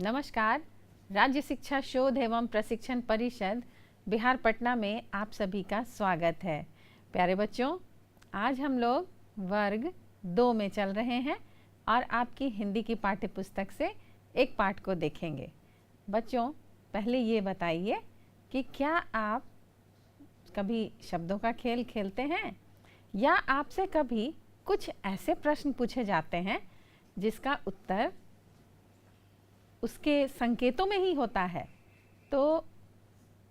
नमस्कार। राज्य शिक्षा शोध एवं प्रशिक्षण परिषद बिहार पटना में आप सभी का स्वागत है। प्यारे बच्चों, आज हम लोग वर्ग 2 में चल रहे हैं और आपकी हिंदी की पाठ्य पुस्तक से एक पाठ को देखेंगे। बच्चों, पहले ये बताइए कि क्या आप कभी शब्दों का खेल खेलते हैं या आपसे कभी कुछ ऐसे प्रश्न पूछे जाते हैं जिसका उत्तर उसके संकेतों में ही होता है। तो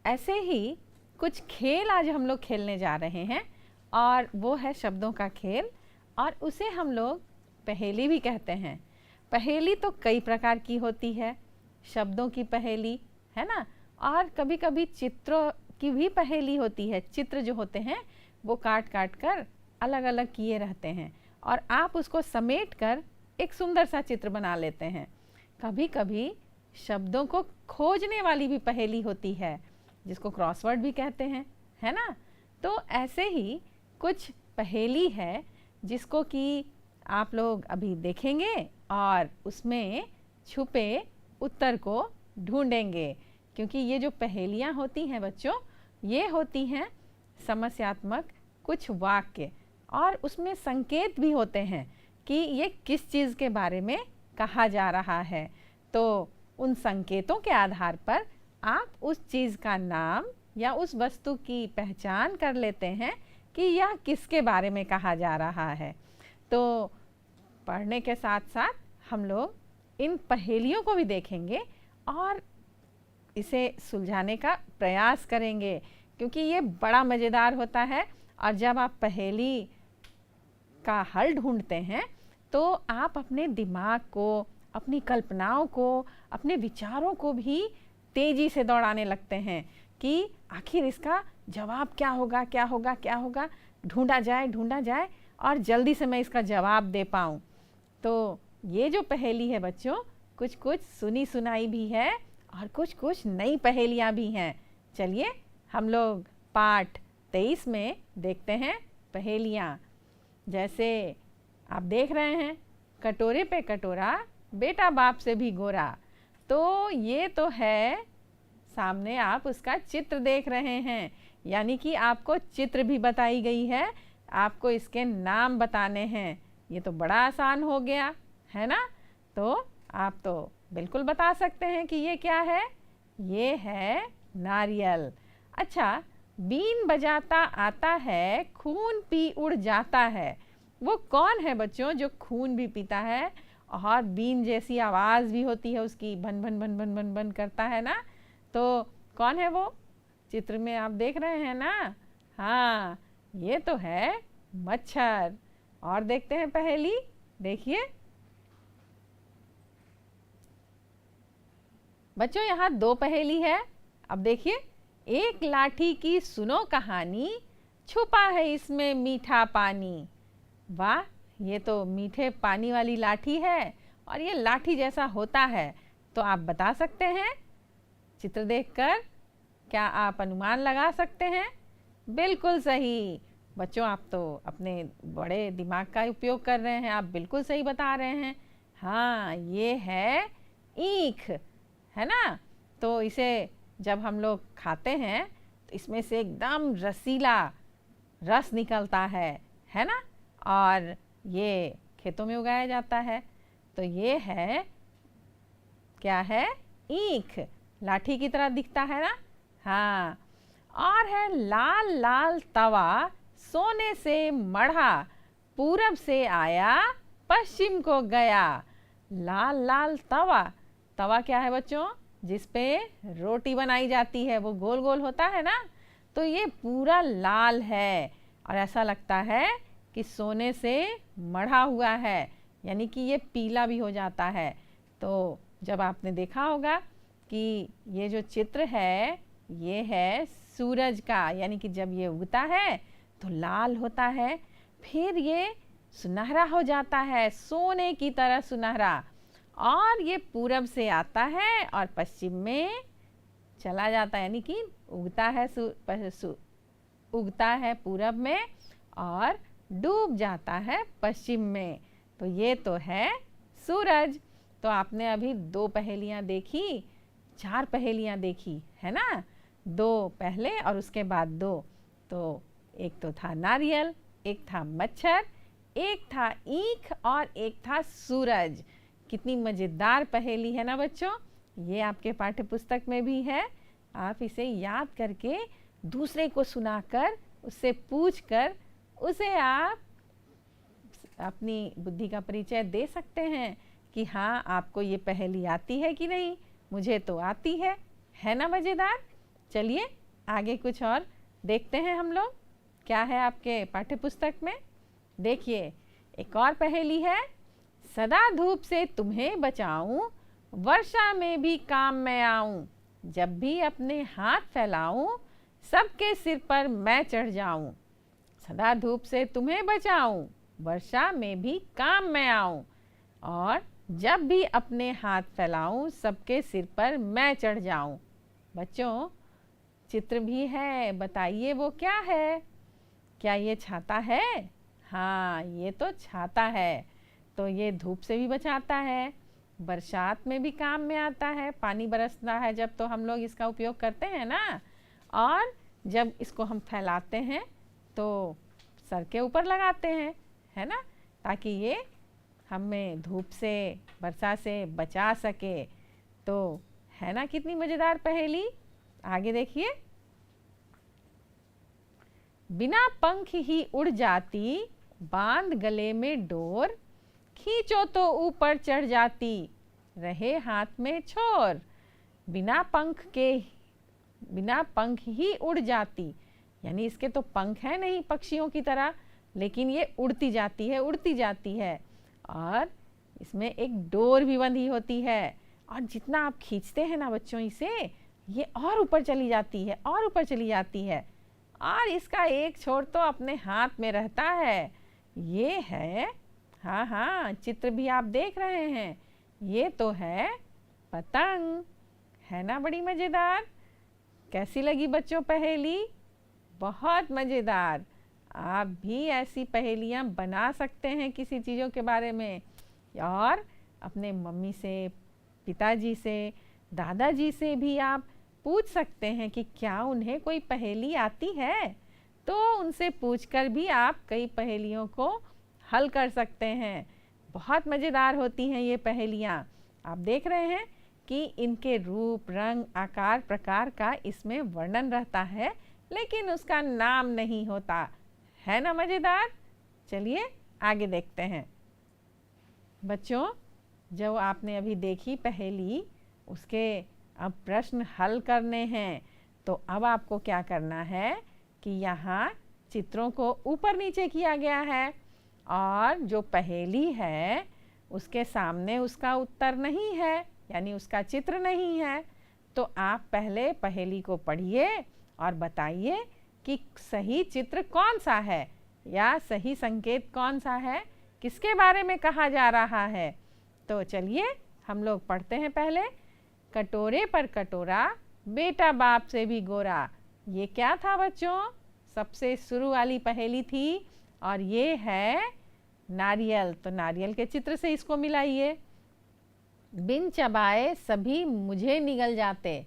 ऐसे ही कुछ खेल आज हम लोग खेलने जा रहे हैं और वो है शब्दों का खेल, और उसे हम लोग पहेली भी कहते हैं। पहेली तो कई प्रकार की होती है, शब्दों की पहेली है ना, और कभी कभी चित्रों की भी पहेली होती है। चित्र जो होते हैं वो काट काट कर अलग अलग किए रहते हैं और आप उसको समेट कर एक सुंदर सा चित्र बना लेते हैं। कभी कभी शब्दों को खोजने वाली भी पहेली होती है, जिसको क्रॉसवर्ड भी कहते हैं, है ना। तो ऐसे ही कुछ पहेली है जिसको कि आप लोग अभी देखेंगे और उसमें छुपे उत्तर को ढूंढेंगे। क्योंकि ये जो पहेलियाँ होती हैं बच्चों, ये होती हैं समस्यात्मक कुछ वाक्य, और उसमें संकेत भी होते हैं कि ये किस चीज़ के बारे में कहा जा रहा है। तो उन संकेतों के आधार पर आप उस चीज़ का नाम या उस वस्तु की पहचान कर लेते हैं कि यह किसके बारे में कहा जा रहा है। तो पढ़ने के साथ साथ हम लोग इन पहेलियों को भी देखेंगे और इसे सुलझाने का प्रयास करेंगे, क्योंकि ये बड़ा मज़ेदार होता है। और जब आप पहेली का हल ढूंढते हैं तो आप अपने दिमाग को, अपनी कल्पनाओं को, अपने विचारों को भी तेज़ी से दौड़ाने लगते हैं कि आखिर इसका जवाब क्या होगा, क्या होगा, क्या होगा, ढूंढा जाए और जल्दी से मैं इसका जवाब दे पाऊँ। तो ये जो पहेली है बच्चों, कुछ कुछ सुनी सुनाई भी है और कुछ कुछ नई पहेलियाँ भी हैं। चलिए हम लोग पाठ 23 में देखते हैं पहेलियाँ। जैसे आप देख रहे हैं, कटोरे पे कटोरा, बेटा बाप से भी गोरा। तो ये तो है, सामने आप उसका चित्र देख रहे हैं, यानी कि आपको चित्र भी बताई गई है, आपको इसके नाम बताने हैं। ये तो बड़ा आसान हो गया है ना। तो आप तो बिल्कुल बता सकते हैं कि ये क्या है। ये है नारियल। अच्छा, बीन बजाता आता है, खून पी उड़ जाता है। वो कौन है बच्चों जो खून भी पीता है और बीन जैसी आवाज़ भी होती है उसकी, भन भन भन भन भन भन करता है ना। तो कौन है वो, चित्र में आप देख रहे हैं ना। हाँ, ये तो है मच्छर। और देखते हैं पहेली, देखिए बच्चों, यहाँ 2 पहेली है। अब देखिए, एक लाठी की सुनो कहानी, छुपा है इसमें मीठा पानी। वाह, ये तो मीठे पानी वाली लाठी है और ये लाठी जैसा होता है। तो आप बता सकते हैं चित्र देखकर, क्या आप अनुमान लगा सकते हैं? बिल्कुल सही बच्चों, आप तो अपने बड़े दिमाग का उपयोग कर रहे हैं, आप बिल्कुल सही बता रहे हैं। हाँ, ये है ईख, है ना। तो इसे जब हम लोग खाते हैं तो इसमें से एकदम रसीला रस निकलता है ना। और ये खेतों में उगाया जाता है। तो ये है, क्या है, ईख। लाठी की तरह दिखता है ना। हाँ, और है लाल लाल तवा, सोने से मढ़ा, पूरब से आया, पश्चिम को गया। लाल लाल तवा, तवा क्या है बच्चों, जिस पे रोटी बनाई जाती है, वो गोल गोल होता है ना। तो ये पूरा लाल है और ऐसा लगता है कि सोने से मढ़ा हुआ है, यानी कि ये पीला भी हो जाता है। तो जब आपने देखा होगा कि ये जो चित्र है ये है सूरज का, यानी कि जब ये उगता है तो लाल होता है, फिर ये सुनहरा हो जाता है, सोने की तरह सुनहरा, और ये पूरब से आता है और पश्चिम में चला जाता है, यानी कि उगता है पूरब में और डूब जाता है पश्चिम में। तो ये तो है सूरज। तो आपने अभी 2 पहेलियाँ देखी, 4 पहेलियाँ देखी है ना। 2 पहले और उसके बाद 2। तो एक तो था नारियल, एक था मच्छर, एक था ईख और एक था सूरज। कितनी मज़ेदार पहेली है ना बच्चों। ये आपके पाठ्य पुस्तक में भी है। आप इसे याद करके दूसरे को सुनाकर, उससे पूछकर उसे आप अपनी बुद्धि का परिचय दे सकते हैं कि हाँ, आपको ये पहेली आती है कि नहीं। मुझे तो आती है ना मज़ेदार। चलिए आगे कुछ और देखते हैं हम लोग, क्या है आपके पाठ्य पुस्तक में। देखिए एक और पहेली है। सदा धूप से तुम्हें बचाऊं, वर्षा में भी काम में आऊं, जब भी अपने हाथ फैलाऊं, सबके सिर पर मैं चढ़ जाऊं। सदा धूप से तुम्हें बचाऊं, वर्षा में भी काम में आऊं, और जब भी अपने हाथ फैलाऊं, सबके सिर पर मैं चढ़ जाऊं। बच्चों चित्र भी है, बताइए वो क्या है। क्या ये छाता है? हाँ, ये तो छाता है। तो ये धूप से भी बचाता है, बरसात में भी काम में आता है। पानी बरसता है जब, तो हम लोग इसका उपयोग करते हैं ना। और जब इसको हम फैलाते हैं तो सर के ऊपर लगाते हैं, है ना, ताकि ये हमें धूप से, वर्षा से बचा सके। तो है ना कितनी मज़ेदार पहेली। आगे देखिए। बिना पंख ही उड़ जाती, बांध गले में डोर, खींचो तो ऊपर चढ़ जाती, रहे हाथ में छोर। बिना पंख ही उड़ जाती, यानी इसके तो पंख है नहीं पक्षियों की तरह, लेकिन ये उड़ती जाती है और इसमें एक डोर भी बंधी होती है। और जितना आप खींचते हैं ना बच्चों इसे, ये और ऊपर चली जाती है और इसका एक छोर तो अपने हाथ में रहता है। ये है, हाँ, चित्र भी आप देख रहे हैं, ये तो है पतंग। है ना बड़ी मज़ेदार। कैसी लगी बच्चों पहेली? बहुत मज़ेदार। आप भी ऐसी पहेलियाँ बना सकते हैं किसी चीज़ों के बारे में, और अपने मम्मी से, पिताजी से, दादाजी से भी आप पूछ सकते हैं कि क्या उन्हें कोई पहेली आती है। तो उनसे पूछकर भी आप कई पहेलियों को हल कर सकते हैं। बहुत मज़ेदार होती हैं ये पहेलियाँ। आप देख रहे हैं कि इनके रूप, रंग, आकार, प्रकार का इसमें वर्णन रहता है, लेकिन उसका नाम नहीं होता। है ना मज़ेदार। चलिए आगे देखते हैं। बच्चों जो आपने अभी देखी पहेली, उसके अब प्रश्न हल करने हैं। तो अब आपको क्या करना है कि यहाँ चित्रों को ऊपर नीचे किया गया है, और जो पहेली है उसके सामने उसका उत्तर नहीं है, यानी उसका चित्र नहीं है। तो आप पहले पहेली को पढ़िए और बताइए कि सही चित्र कौन सा है, या सही संकेत कौन सा है, किसके बारे में कहा जा रहा है। तो चलिए हम लोग पढ़ते हैं पहले। कटोरे पर कटोरा, बेटा बाप से भी गोरा। ये क्या था बच्चों? सबसे शुरू वाली पहेली थी, और ये है नारियल। तो नारियल के चित्र से इसको मिलाइए। बिन चबाए सभी मुझे निगल जाते।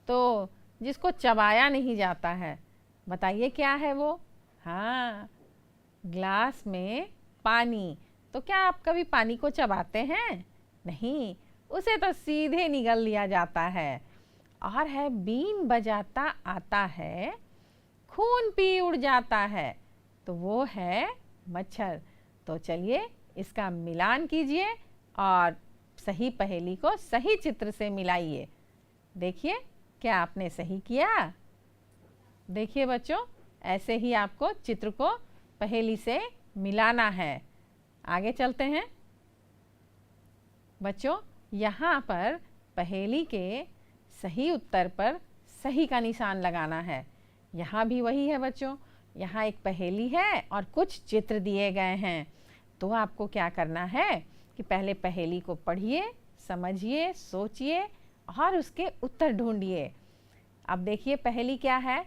तो जिसको चबाया नहीं जाता है, बताइए क्या है वो? हाँ, ग्लास में पानी। तो क्या आप कभी पानी को चबाते हैं? नहीं, उसे तो सीधे निगल लिया जाता है। और है बीन बजाता आता है, खून पी उड़ जाता है। तो वो है मच्छर। तो चलिए इसका मिलान कीजिए और सही पहेली को सही चित्र से मिलाइए। देखिए क्या आपने सही किया। देखिए बच्चों, ऐसे ही आपको चित्र को पहेली से मिलाना है। आगे चलते हैं। बच्चों यहाँ पर पहेली के सही उत्तर पर सही का निशान लगाना है। यहाँ भी वही है बच्चों। यहाँ एक पहेली है और कुछ चित्र दिए गए हैं। तो आपको क्या करना है कि पहले पहेली को पढ़िए, समझिए, सोचिए और उसके उत्तर ढूंढिए। अब देखिए पहेली क्या है।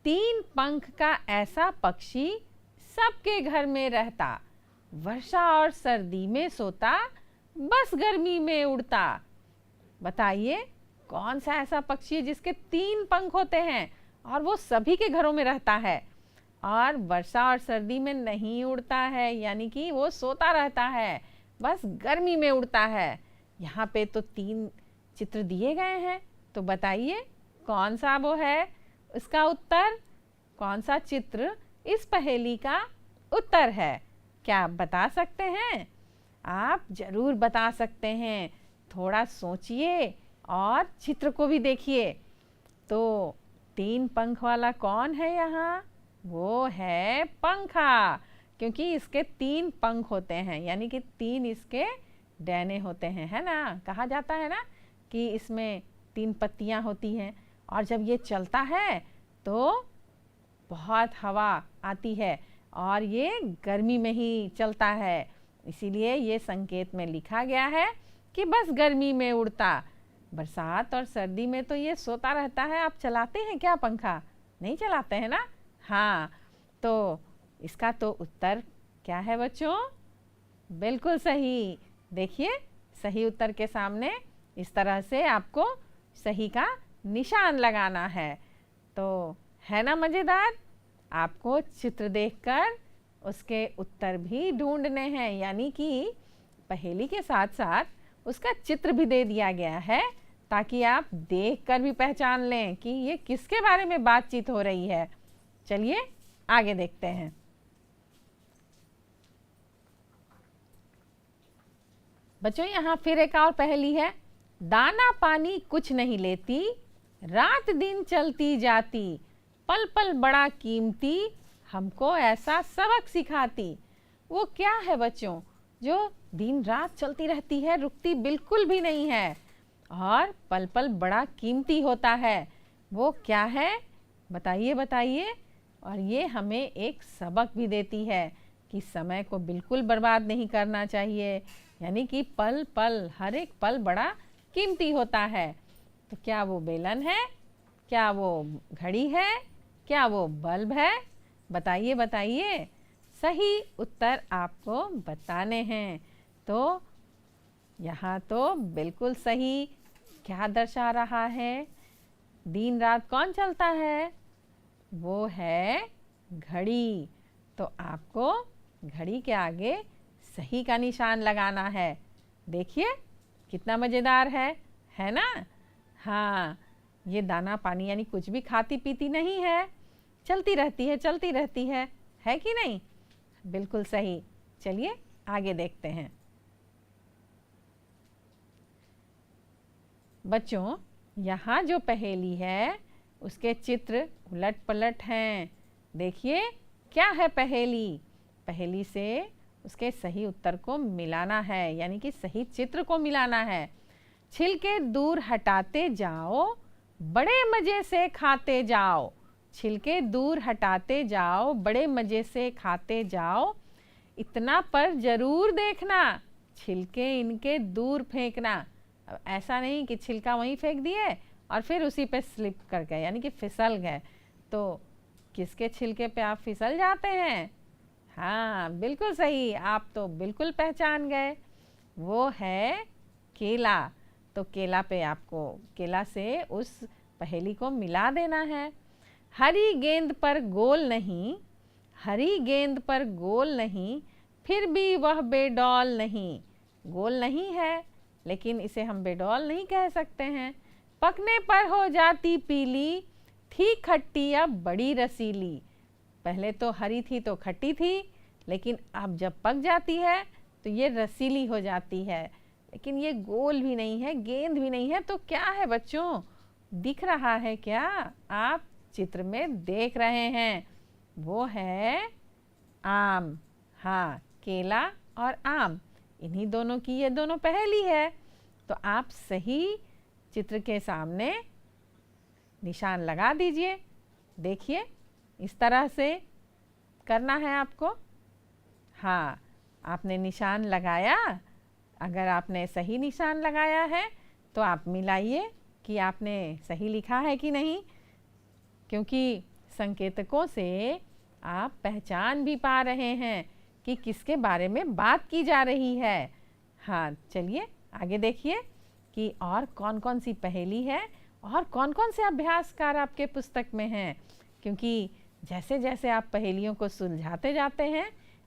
3 पंख का ऐसा पक्षी सबके घर में रहता, वर्षा और सर्दी में सोता, बस गर्मी में उड़ता। बताइए कौन सा ऐसा पक्षी है जिसके 3 पंख होते हैं और वो सभी के घरों में रहता है और वर्षा और सर्दी में नहीं उड़ता है, यानी कि वो सोता रहता है, बस गर्मी में उड़ता है। यहाँ पे तो 3 चित्र दिए गए हैं, तो बताइए कौन सा वो है इसका उत्तर, कौन सा चित्र इस पहेली का उत्तर है? क्या आप बता सकते हैं? आप जरूर बता सकते हैं। थोड़ा सोचिए और चित्र को भी देखिए। तो 3 पंख वाला कौन है यहाँ? वो है पंखा, क्योंकि इसके 3 पंख होते हैं, यानी कि 3 इसके डैने होते हैं, है ना। कहा जाता है ना कि इसमें 3 पत्तियाँ होती हैं और जब ये चलता है तो बहुत हवा आती है और ये गर्मी में ही चलता है, इसीलिए ये संकेत में लिखा गया है कि बस गर्मी में उड़ता। बरसात और सर्दी में तो ये सोता रहता है। आप चलाते हैं क्या पंखा? नहीं चलाते हैं ना। हाँ, तो इसका तो उत्तर क्या है बच्चों? बिल्कुल सही। देखिए सही उत्तर के सामने इस तरह से आपको सही का निशान लगाना है। तो है ना मज़ेदार? आपको चित्र देखकर उसके उत्तर भी ढूंढने हैं, यानी कि पहेली के साथ साथ उसका चित्र भी दे दिया गया है ताकि आप देखकर भी पहचान लें कि ये किसके बारे में बातचीत हो रही है। चलिए आगे देखते हैं। बच्चों यहाँ फिर एक और पहेली है। दाना पानी कुछ नहीं लेती, रात दिन चलती जाती, पल पल बड़ा कीमती, हमको ऐसा सबक सिखाती। वो क्या है बच्चों जो दिन रात चलती रहती है, रुकती बिल्कुल भी नहीं है और पल पल बड़ा कीमती होता है? वो क्या है? बताइए बताइए। और ये हमें एक सबक भी देती है कि समय को बिल्कुल बर्बाद नहीं करना चाहिए, यानी कि पल पल, हर एक पल बड़ा कीमती होता है। तो क्या वो बेलन है? क्या वो घड़ी है? क्या वो बल्ब है? बताइए बताइए। सही उत्तर आपको बताने हैं। तो यहाँ तो बिल्कुल सही। क्या दर्शा रहा है? दिन रात कौन चलता है? वो है घड़ी। तो आपको घड़ी के आगे सही का निशान लगाना है। देखिए कितना मज़ेदार है ना। हाँ, ये दाना पानी यानी कुछ भी खाती पीती नहीं है, चलती रहती है, चलती रहती है कि नहीं? बिल्कुल सही। चलिए आगे देखते हैं। बच्चों यहाँ जो पहेली है उसके चित्र उलट पलट हैं। देखिए क्या है पहेली? पहेली से उसके सही उत्तर को मिलाना है, यानी कि सही चित्र को मिलाना है। छिलके दूर हटाते जाओ, बड़े मज़े से खाते जाओ। छिलके दूर हटाते जाओ, बड़े मज़े से खाते जाओ, इतना पर जरूर देखना, छिलके इनके दूर फेंकना। अब ऐसा नहीं कि छिलका वहीं फेंक दिए और फिर उसी पे स्लिप कर गए, यानी कि फिसल गए। तो किसके छिलके पे आप फिसल जाते हैं? हाँ बिल्कुल सही, आप तो बिल्कुल पहचान गए। वो है केला। तो केला पे आपको केला से उस पहेली को मिला देना है। हरी गेंद पर गोल नहीं, हरी गेंद पर गोल नहीं, फिर भी वह बेडौल नहीं। गोल नहीं है लेकिन इसे हम बेडौल नहीं कह सकते हैं। पकने पर हो जाती पीली, थी खट्टी अब बड़ी रसीली। पहले तो हरी थी तो खट्टी थी, लेकिन अब जब पक जाती है तो ये रसीली हो जाती है। लेकिन ये गोल भी नहीं है, गेंद भी नहीं है, तो क्या है बच्चों? दिख रहा है क्या? आप चित्र में देख रहे हैं, वो है आम। हाँ, केला और आम, इन्हीं दोनों की ये दोनों पहेली है। तो आप सही चित्र के सामने निशान लगा दीजिए। देखिए इस तरह से करना है आपको। हाँ, आपने निशान लगाया। अगर आपने सही निशान लगाया है तो आप मिलाइए कि आपने सही लिखा है कि नहीं, क्योंकि संकेतकों से आप पहचान भी पा रहे हैं कि किसके बारे में बात की जा रही है। हाँ, चलिए आगे देखिए कि और कौन कौन सी पहेली है और कौन कौन से अभ्यासकार आपके पुस्तक में हैं, क्योंकि जैसे जैसे आप पहेलियों को सुलझाते जाते हैं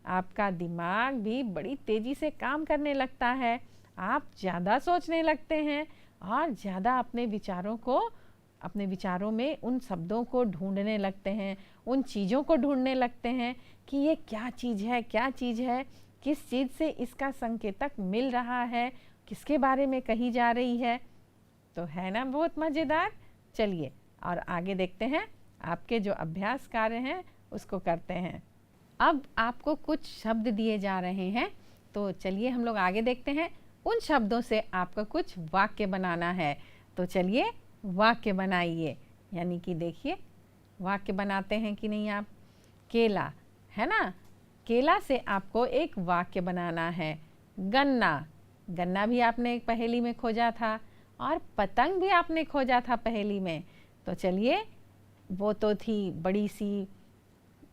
आपका दिमाग भी बड़ी तेज़ी से काम करने लगता है, आप ज़्यादा सोचने लगते हैं और ज़्यादा अपने विचारों में उन शब्दों को ढूंढने लगते हैं, उन चीज़ों को ढूंढने लगते हैं कि ये क्या चीज़ है, क्या चीज़ है, किस चीज़ से इसका संकेतक मिल रहा है, किसके बारे में कही जा रही है। तो है ना बहुत मज़ेदार। चलिए और आगे देखते हैं, आपके जो अभ्यास कार्य हैं उसको करते हैं। अब आपको कुछ शब्द दिए जा रहे हैं, तो चलिए हम लोग आगे देखते हैं। उन शब्दों से आपको कुछ वाक्य बनाना है, तो चलिए वाक्य बनाइए। यानी कि देखिए वाक्य बनाते हैं कि नहीं आप। केला है ना, केला से आपको एक वाक्य बनाना है। गन्ना, गन्ना भी आपने एक पहेली में खोजा था और पतंग भी आपने खोजा था पहेली में। तो चलिए वो तो थी बड़ी सी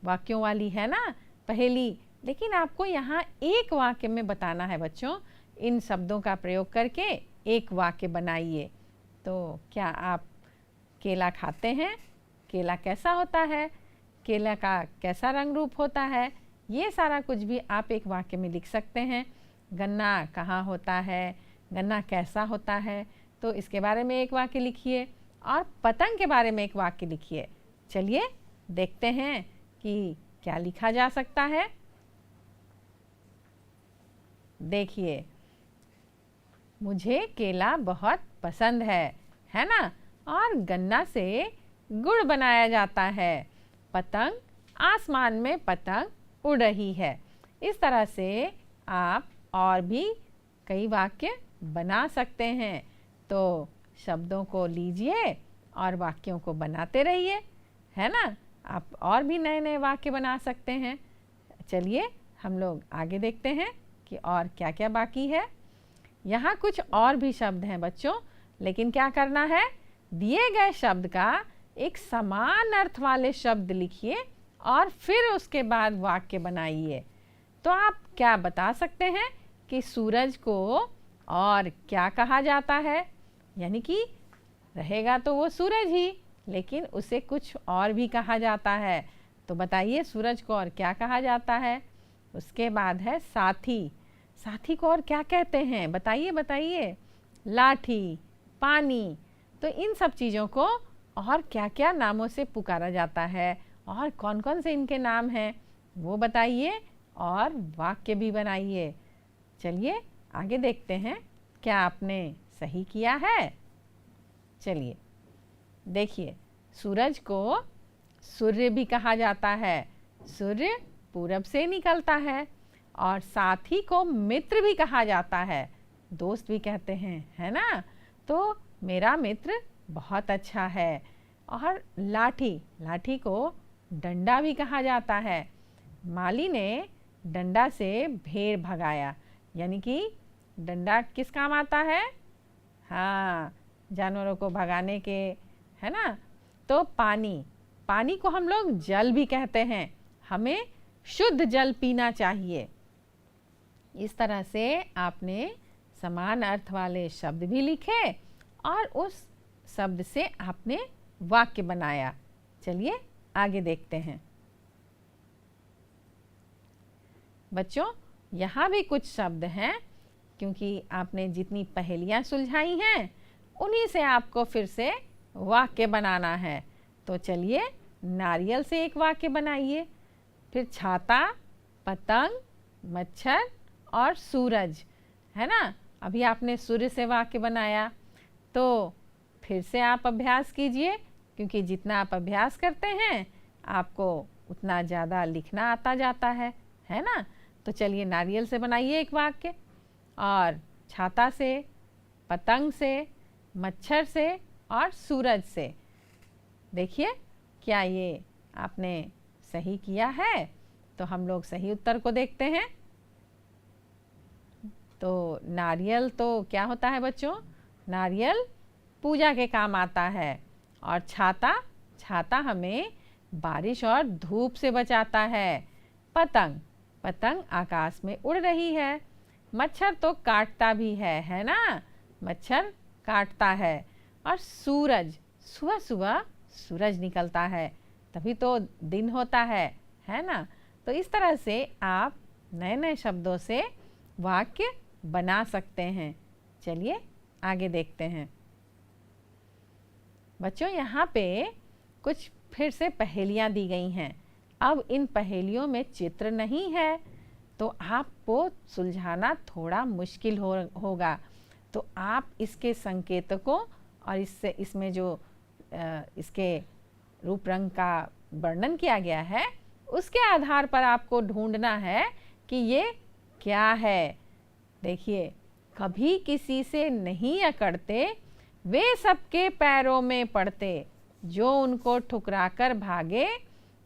वाक्यों वाली है ना पहेली, लेकिन आपको यहाँ एक वाक्य में बताना है बच्चों। इन शब्दों का प्रयोग करके एक वाक्य बनाइए। तो क्या आप केला खाते हैं? केला कैसा होता है? केला का कैसा रंग रूप होता है? ये सारा कुछ भी आप एक वाक्य में लिख सकते हैं। गन्ना कहाँ होता है? गन्ना कैसा होता है? तो इसके बारे में एक वाक्य लिखिए और पतंग के बारे में एक वाक्य लिखिए। चलिए देखते हैं कि क्या लिखा जा सकता है। देखिए, मुझे केला बहुत पसंद है ना, और गन्ना से गुड़ बनाया जाता है। पतंग, आसमान में पतंग उड़ रही है। इस तरह से आप और भी कई वाक्य बना सकते हैं। तो शब्दों को लीजिए और वाक्यों को बनाते रहिए, है ना। आप और भी नए नए वाक्य बना सकते हैं। चलिए हम लोग आगे देखते हैं कि और क्या क्या बाकी है। यहाँ कुछ और भी शब्द हैं बच्चों, लेकिन क्या करना है, दिए गए शब्द का एक समान अर्थ वाले शब्द लिखिए और फिर उसके बाद वाक्य बनाइए। तो आप क्या बता सकते हैं कि सूरज को और क्या कहा जाता है? यानी कि रहेगा तो वो सूरज ही, लेकिन उसे कुछ और भी कहा जाता है। तो बताइए सूरज को और क्या कहा जाता है? उसके बाद है साथी। साथी को और क्या कहते हैं? बताइए बताइए। लाठी, पानी। तो इन सब चीज़ों को और क्या क्या नामों से पुकारा जाता है और कौन कौन से इनके नाम हैं वो बताइए और वाक्य भी बनाइए। चलिए आगे देखते हैं, क्या आपने सही किया है? चलिए देखिए, सूरज को सूर्य भी कहा जाता है। सूर्य पूरब से निकलता है। और साथी को मित्र भी कहा जाता है, दोस्त भी कहते हैं, है ना। तो मेरा मित्र बहुत अच्छा है। और लाठी, लाठी को डंडा भी कहा जाता है। माली ने डंडा से भेड़ भगाया। यानी कि डंडा किस काम आता है? हाँ, जानवरों को भगाने के, है ना। तो पानी, पानी को हम लोग जल भी कहते हैं। हमें शुद्ध जल पीना चाहिए। इस तरह से आपने समान अर्थ वाले शब्द भी लिखे और उस शब्द से आपने वाक्य बनाया। चलिए आगे देखते हैं। बच्चों, यहाँ भी कुछ शब्द हैं, क्योंकि आपने जितनी पहेलियाँ सुलझाई हैं उन्हीं से आपको फिर से वाक्य बनाना है। तो चलिए नारियल से एक वाक्य बनाइए, फिर छाता, पतंग, मच्छर और सूरज, है ना। अभी आपने सूर्य से वाक्य बनाया, तो फिर से आप अभ्यास कीजिए, क्योंकि जितना आप अभ्यास करते हैं आपको उतना ज़्यादा लिखना आता जाता है ना। तो चलिए नारियल से बनाइए एक वाक्य, और छाता से, पतंग से, मच्छर से और सूरज से। देखिए क्या ये आपने सही किया है? तो हम लोग सही उत्तर को देखते हैं। तो नारियल तो क्या होता है बच्चों? नारियल पूजा के काम आता है। और छाता, छाता हमें बारिश और धूप से बचाता है। पतंग, पतंग आकाश में उड़ रही है। मच्छर तो काटता भी है ना, मच्छर काटता है। और सूरज, सुबह सुबह सूरज निकलता है, तभी तो दिन होता है ना। तो इस तरह से आप नए नए शब्दों से वाक्य बना सकते हैं। चलिए आगे देखते हैं। बच्चों, यहाँ पे कुछ फिर से पहेलियाँ दी गई हैं। अब इन पहेलियों में चित्र नहीं है, तो आपको सुलझाना थोड़ा मुश्किल होगा। तो आप इसके संकेतकों और इसमें जो इसके रूप रंग का वर्णन किया गया है, उसके आधार पर आपको ढूंढना है कि ये क्या है। देखिए, कभी किसी से नहीं अकड़ते, वे सबके पैरों में पड़ते, जो उनको ठुकराकर भागे,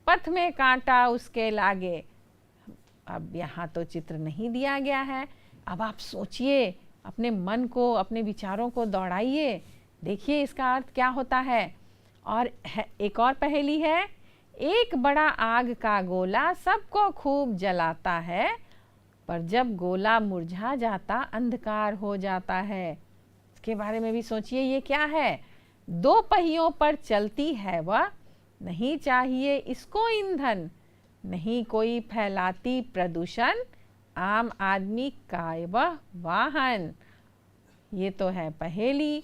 पथ में कांटा उसके लागे। अब यहाँ तो चित्र नहीं दिया गया है। अब आप सोचिए, अपने मन को, अपने विचारों को दौड़ाइए, देखिए इसका अर्थ क्या होता है। और एक और पहेली है, एक बड़ा आग का गोला सबको खूब जलाता है, पर जब गोला मुरझा जाता अंधकार हो जाता है। इसके बारे में भी सोचिए, ये क्या है। दो पहियों पर चलती है वह, नहीं चाहिए इसको ईंधन, नहीं कोई फैलाती प्रदूषण, आम आदमी का वह वाहन। ये तो है पहेली।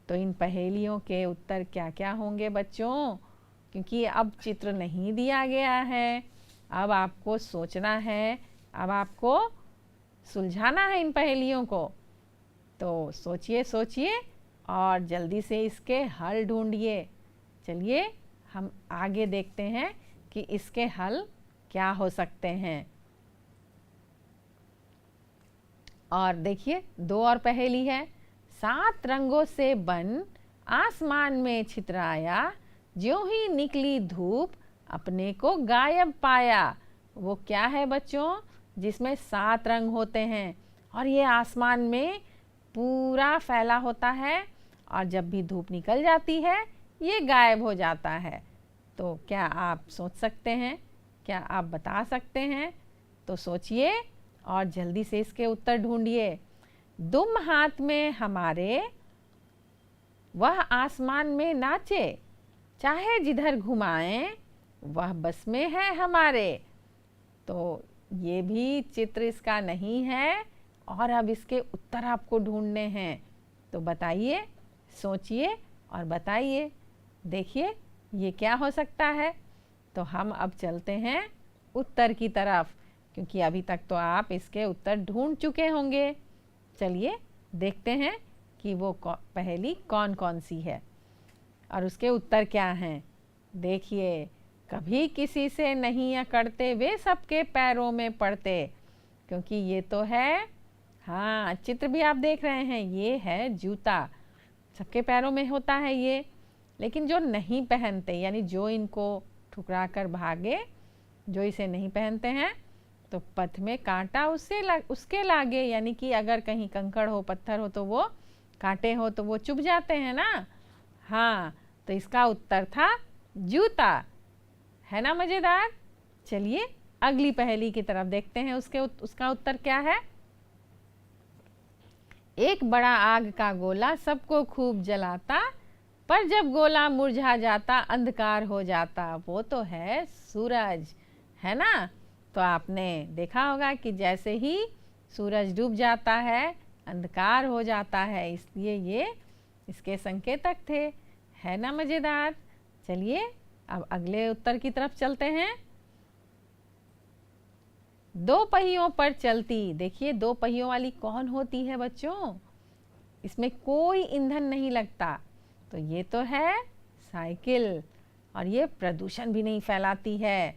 तो इन पहेलियों के उत्तर क्या क्या होंगे बच्चों? क्योंकि अब चित्र नहीं दिया गया है, अब आपको सोचना है, अब आपको सुलझाना है इन पहेलियों को। तो सोचिए सोचिए और जल्दी से इसके हल ढूंढिए। चलिए हम आगे देखते हैं कि इसके हल क्या हो सकते हैं। और देखिए, दो और पहेली है। 7 रंगों से बन आसमान में छितराया, ज्यों ही निकली धूप अपने को गायब पाया। वो क्या है बच्चों? जिसमें 7 रंग होते हैं और ये आसमान में पूरा फैला होता है, और जब भी धूप निकल जाती है ये गायब हो जाता है। तो क्या आप सोच सकते हैं? क्या आप बता सकते हैं? तो सोचिए और जल्दी से इसके उत्तर ढूंढिए। दुम हाथ में हमारे, वह आसमान में नाचे, चाहे जिधर घुमाएं वह बस में है हमारे। तो ये भी चित्र इसका नहीं है, और अब इसके उत्तर आपको ढूंढने हैं। तो बताइए, सोचिए और बताइए। देखिए ये क्या हो सकता है। तो हम अब चलते हैं उत्तर की तरफ, क्योंकि अभी तक तो आप इसके उत्तर ढूंढ चुके होंगे। चलिए देखते हैं कि वो पहेली कौन कौन सी है और उसके उत्तर क्या हैं। देखिए, कभी किसी से नहीं अकड़ते, वे सबके पैरों में पड़ते। क्योंकि ये तो है, हाँ चित्र भी आप देख रहे हैं, ये है जूता। सबके पैरों में होता है ये, लेकिन जो नहीं पहनते, यानी जो इनको ठुकरा कर भागे, जो इसे नहीं पहनते हैं, तो पथ में कांटा उसके लागे। यानी कि अगर कहीं कंकड़ हो, पत्थर हो, तो वो कांटे हो तो वो चुभ जाते हैं ना। हाँ, तो इसका उत्तर था जूता। है ना मज़ेदार? चलिए अगली पहेली की तरफ देखते हैं। उसका उत्तर क्या है। एक बड़ा आग का गोला सबको खूब जलाता, पर जब गोला मुरझा जाता अंधकार हो जाता। वो तो है सूरज, है ना। तो आपने देखा होगा कि जैसे ही सूरज डूब जाता है अंधकार हो जाता है, इसलिए ये इसके संकेतक थे। है ना मज़ेदार? चलिए अब अगले उत्तर की तरफ चलते हैं। 2 पहियों पर चलती। देखिए, 2 पहियों वाली कौन होती है बच्चों? इसमें कोई ईंधन नहीं लगता, तो ये तो है साइकिल। और ये प्रदूषण भी नहीं फैलाती है,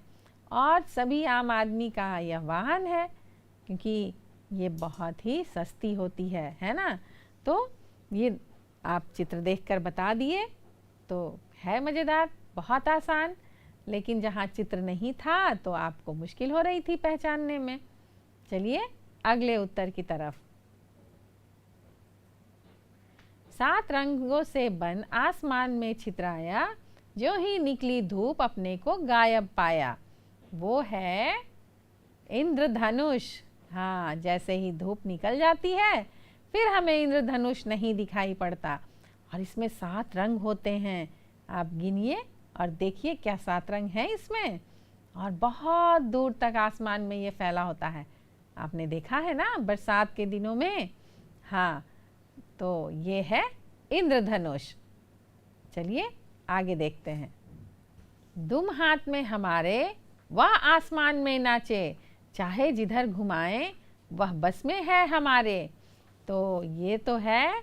और सभी आम आदमी का यह वाहन है, क्योंकि ये बहुत ही सस्ती होती है ना। तो ये आप चित्र देखकर बता दिए, तो है मज़ेदार, बहुत आसान। लेकिन जहाँ चित्र नहीं था तो आपको मुश्किल हो रही थी पहचानने में। चलिए अगले उत्तर की तरफ। 7 रंगों से बन आसमान में छितराया, जो ही निकली धूप अपने को गायब पाया। वो है इंद्रधनुष। हाँ, जैसे ही धूप निकल जाती है फिर हमें इंद्रधनुष नहीं दिखाई पड़ता। और इसमें 7 रंग होते हैं। आप गिनिए और देखिए क्या 7 रंग हैं इसमें। और बहुत दूर तक आसमान में ये फैला होता है। आपने देखा है ना बरसात के दिनों में। हाँ, तो ये है इंद्रधनुष। चलिए आगे देखते हैं। दुम हाथ में हमारे वह आसमान में नाचे, चाहे जिधर घुमाएं वह बस में है हमारे। तो ये तो है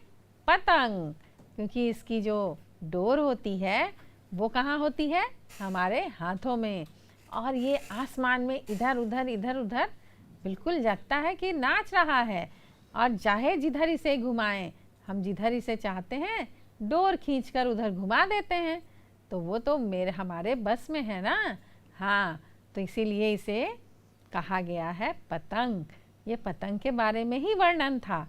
पतंग, क्योंकि इसकी जो डोर होती है वो कहाँ होती है? हमारे हाथों में। और ये आसमान में इधर उधर बिल्कुल लगता है कि नाच रहा है। और चाहे जिधर इसे घुमाएं, हम जिधर इसे चाहते हैं डोर खींचकर उधर घुमा देते हैं। तो वो तो हमारे बस में है ना। हाँ, तो इसीलिए इसे कहा गया है पतंग। ये पतंग के बारे में ही वर्णन था।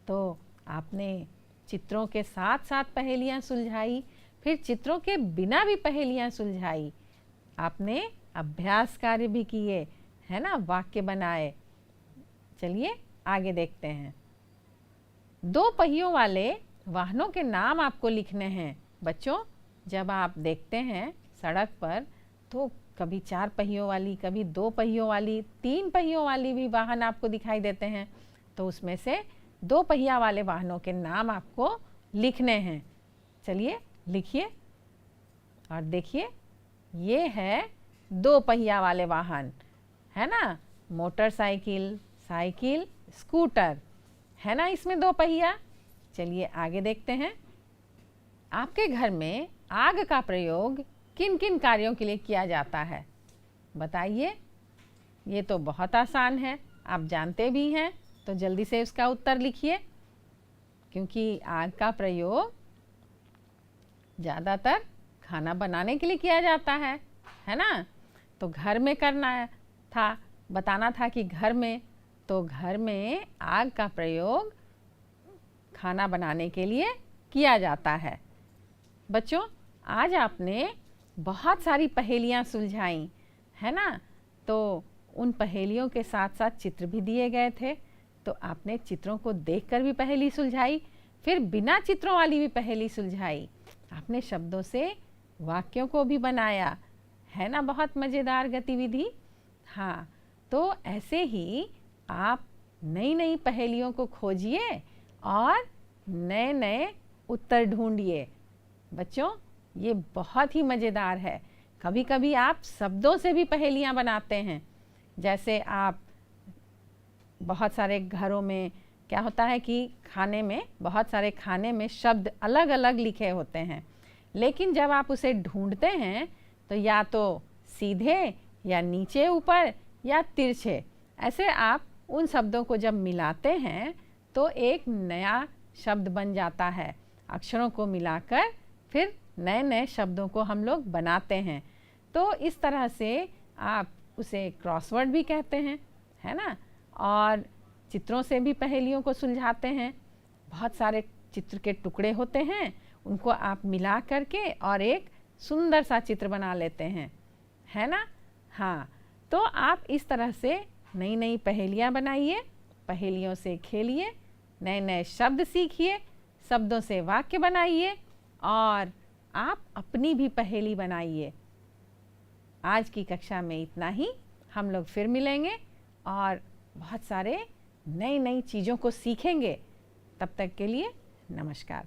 तो आपने चित्रों के साथ साथ पहेलियाँ सुलझाई, फिर चित्रों के बिना भी पहेलियाँ सुलझाई। आपने अभ्यास कार्य भी किए, है ना, वाक्य बनाए। चलिए आगे देखते हैं। 2 पहियों वाले वाहनों के नाम आपको लिखने हैं। बच्चों, जब आप देखते हैं सड़क पर तो कभी 4 पहियों वाली, कभी 2 पहियों वाली, 3 पहियों वाली भी वाहन आपको दिखाई देते हैं। तो उसमें से 2 पहिया वाले वाहनों के नाम आपको लिखने हैं। चलिए लिखिए और देखिए। ये है 2 पहिया वाले वाहन, है ना। मोटरसाइकिल, साइकिल, स्कूटर, है ना इसमें 2 पहिया। चलिए आगे देखते हैं। आपके घर में आग का प्रयोग किन किन कार्यों के लिए किया जाता है? बताइए। ये तो बहुत आसान है, आप जानते भी हैं। तो जल्दी से इसका उत्तर लिखिए, क्योंकि आग का प्रयोग ज़्यादातर खाना बनाने के लिए किया जाता है ना। तो घर में करना था, बताना था कि घर में, तो घर में आग का प्रयोग खाना बनाने के लिए किया जाता है। बच्चों, आज आपने बहुत सारी पहेलियाँ सुलझाई, है ना। तो उन पहेलियों के साथ साथ चित्र भी दिए गए थे। तो आपने चित्रों को देखकर भी पहेली सुलझाई, फिर बिना चित्रों वाली भी पहेली सुलझाई। आपने शब्दों से वाक्यों को भी बनाया, है ना। बहुत मज़ेदार गतिविधि। हाँ, तो ऐसे ही आप नई नई पहेलियों को खोजिए और नए नए उत्तर ढूंढिए। बच्चों, ये बहुत ही मज़ेदार है। कभी कभी आप शब्दों से भी पहेलियाँ बनाते हैं। जैसे आप बहुत सारे घरों में क्या होता है कि खाने में, बहुत सारे खाने में शब्द अलग अलग लिखे होते हैं, लेकिन जब आप उसे ढूंढते हैं तो या तो सीधे या नीचे ऊपर या तिरछे, ऐसे आप उन शब्दों को जब मिलाते हैं तो एक नया शब्द बन जाता है। अक्षरों को मिलाकर फिर नए नए शब्दों को हम लोग बनाते हैं। तो इस तरह से आप उसे क्रॉसवर्ड भी कहते हैं, है ना। और चित्रों से भी पहेलियों को सुलझाते हैं। बहुत सारे चित्र के टुकड़े होते हैं, उनको आप मिला करके और एक सुंदर सा चित्र बना लेते हैं, है ना। हाँ, तो आप इस तरह से नई नई पहेलियाँ बनाइए, पहेलियों से खेलिए, नए नए शब्द सीखिए, शब्दों से वाक्य बनाइए और आप अपनी भी पहेली बनाइए। आज की कक्षा में इतना ही। हम लोग फिर मिलेंगे और बहुत सारे नई नई चीज़ों को सीखेंगे। तब तक के लिए नमस्कार।